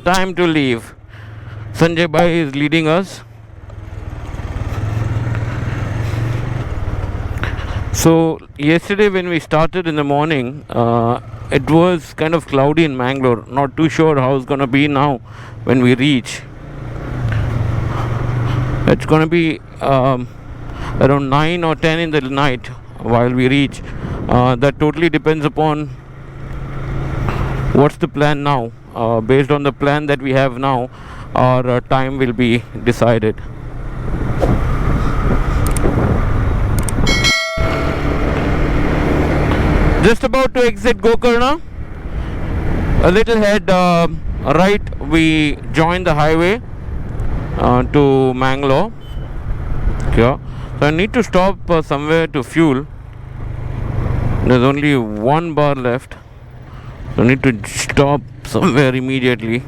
time to leave. Sanjay Bhai is leading us. So yesterday when we started in the morning, it was kind of cloudy in Mangalore. Not too sure how it's gonna be now when we reach. It's gonna be around 9 or 10 in the night while we reach. That totally depends upon what's the plan now. Based on the plan that we have now, our time will be decided. Just about to exit Gokarna. A little head right, we join the highway to Mangalore. Yeah. So I need to stop somewhere to fuel. There's only one bar left. So I need to stop somewhere immediately.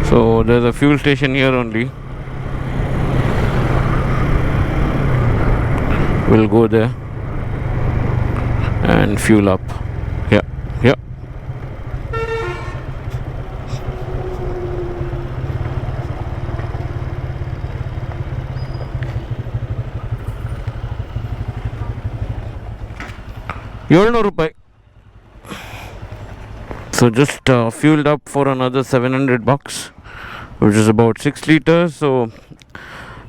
So there's a fuel station here only. We'll go there and fuel up. Yeah, yeah. ₹700. So just fueled up for another $700, which is about 6 liters. So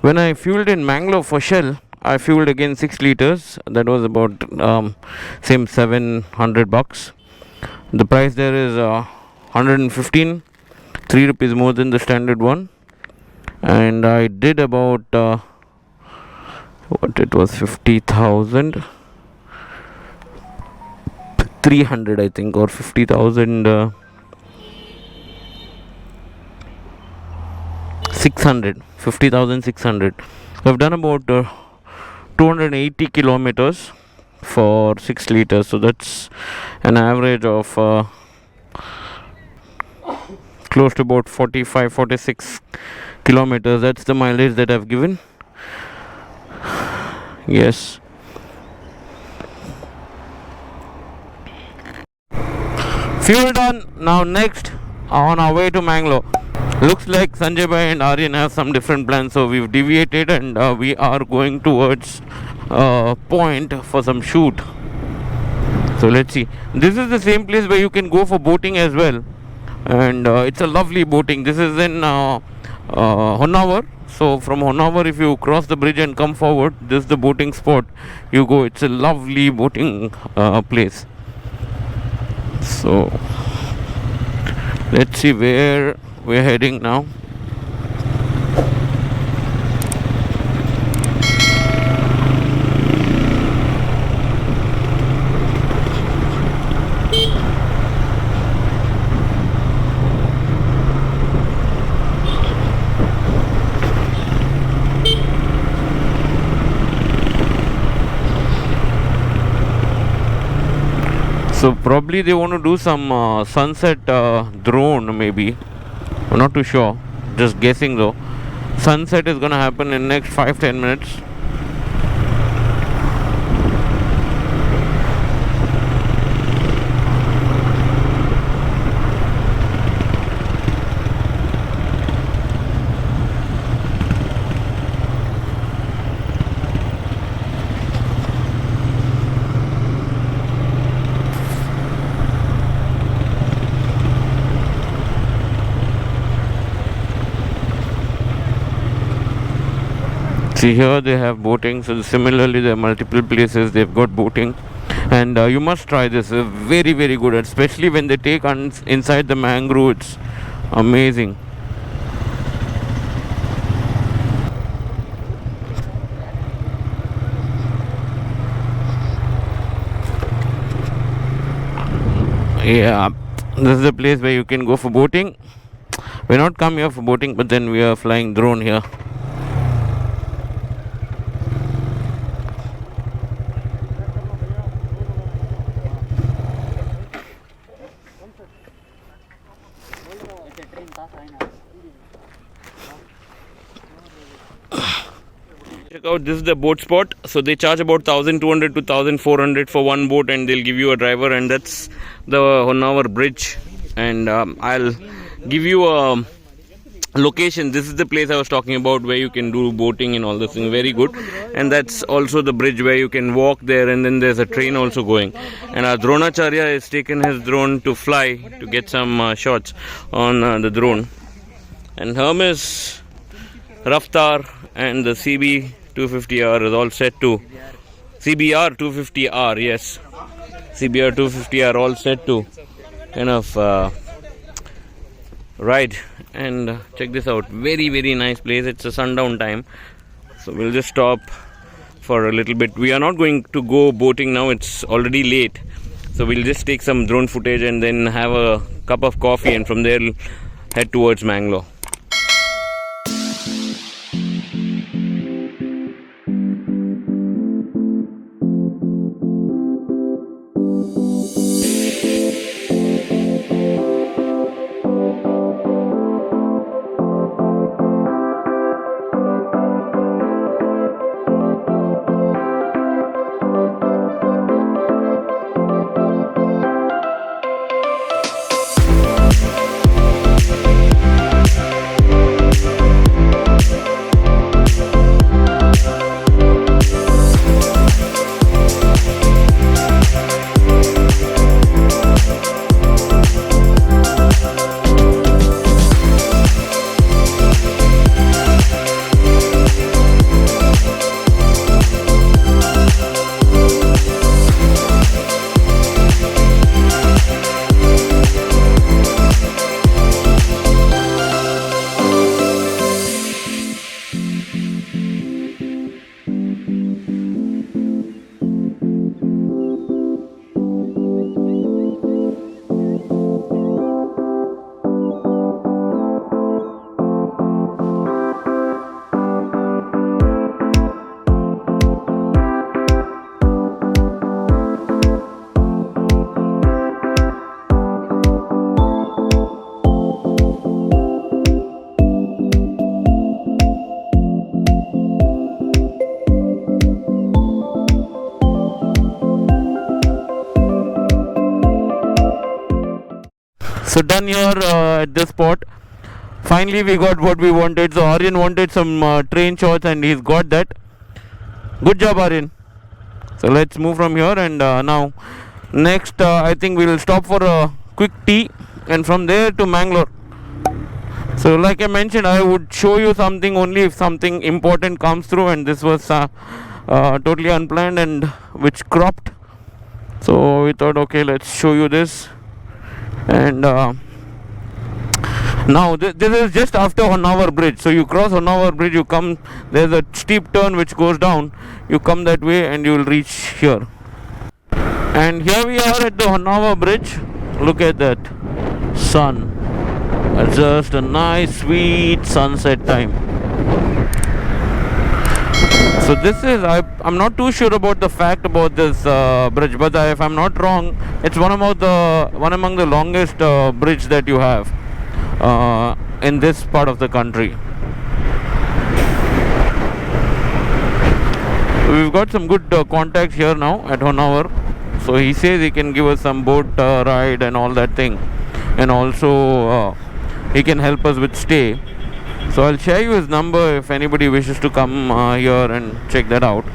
when I fueled in Mangalore for Shell, I fueled again 6 liters. That was about same $700. The price there is 115, 3 rupees more than the standard one. And I did about what it was, 50,000. 300 I think, or 50,000 600, 50,600. I've done about 280 kilometers for 6 liters, so that's an average of close to about 45, 46 kilometers. That's the mileage that I've given. Yes. Fuel done. Now next, on our way to Mangalore. Looks like Sanjay Bhai and Aryan have some different plans, so we've deviated and we are going towards point for some shoot. So let's see. This is the same place where you can go for boating as well, and it's a lovely boating. This is in Honnavar. So from Honnavar, if you cross the bridge and come forward, this is the boating spot you go. It's a lovely boating place. So let's see where we're heading now. So probably they want to do some sunset drone, maybe. I'm not too sure. Just guessing though. Sunset is gonna happen in next 5-10 minutes. See, here they have boating. So similarly, there are multiple places they've got boating, and you must try this. Very, very good, especially when they take inside the mangrove. It's amazing. Yeah, this is the place where you can go for boating. We're not come here for boating, but then we are flying drone here. check out, this is the boat spot. So they charge about 1200 to 1400 for one boat, and they'll give you a driver, and that's the Honnavar bridge. And I'll give you a location. This is the place I was talking about where you can do boating and all this thing. Very good. And that's also the bridge where you can walk there, and then there's a train also going. And our Dronacharya has taken his drone to fly to get some shots on the drone. And Hermes, Raftar and the CB 250R is all set to CBR 250R, yes, CBR 250R all set to kind of ride. And check this out, very nice place. It's a sundown time, so we'll just stop for a little bit. We are not going to go boating now, it's already late, so we'll just take some drone footage and then have a cup of coffee, and from there head towards Mangalore. So done here at this spot. Finally we got what we wanted. So Aryan wanted some train shots, and he's got that. Good job, Aryan. So let's move from here, and now next I think we'll stop for a quick tea, and from there to Mangalore. So like I mentioned, I would show you something only if something important comes through, and this was totally unplanned and which cropped. So we thought, okay, let's show you this. And now this is just after Honnavar Bridge. So you cross Honnavar Bridge, you come, there's a steep turn which goes down, you come that way and you will reach here. And here we are at the Honnavar Bridge. Look at that sun. It's just a nice sweet sunset time. So this is, I'm not too sure about the fact about this bridge, but if I'm not wrong, it's one among the longest bridge that you have in this part of the country. We've got some good contacts here now at Honnavar. So he says he can give us some boat ride and all that thing, and also he can help us with stay. So I'll share you his number if anybody wishes to come here and check that out.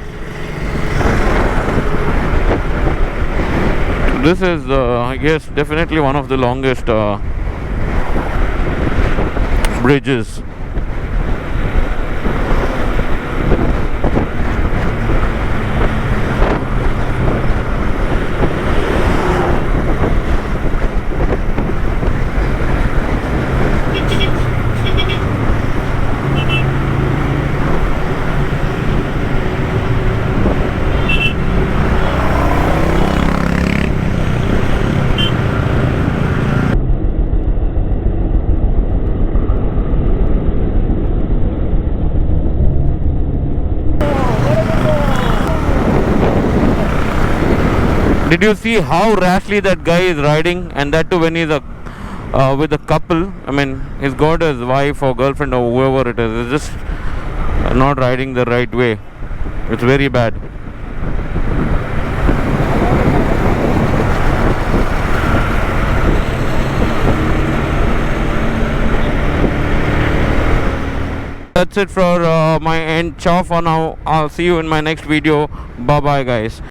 This is I guess definitely one of the longest bridges. Did you see how rashly that guy is riding, and that too when he's with a couple? I mean, he's got his wife or girlfriend or whoever it is. It's just not riding the right way. It's very bad. That's it for my end. Ciao for now. I'll see you in my next video. Bye bye guys.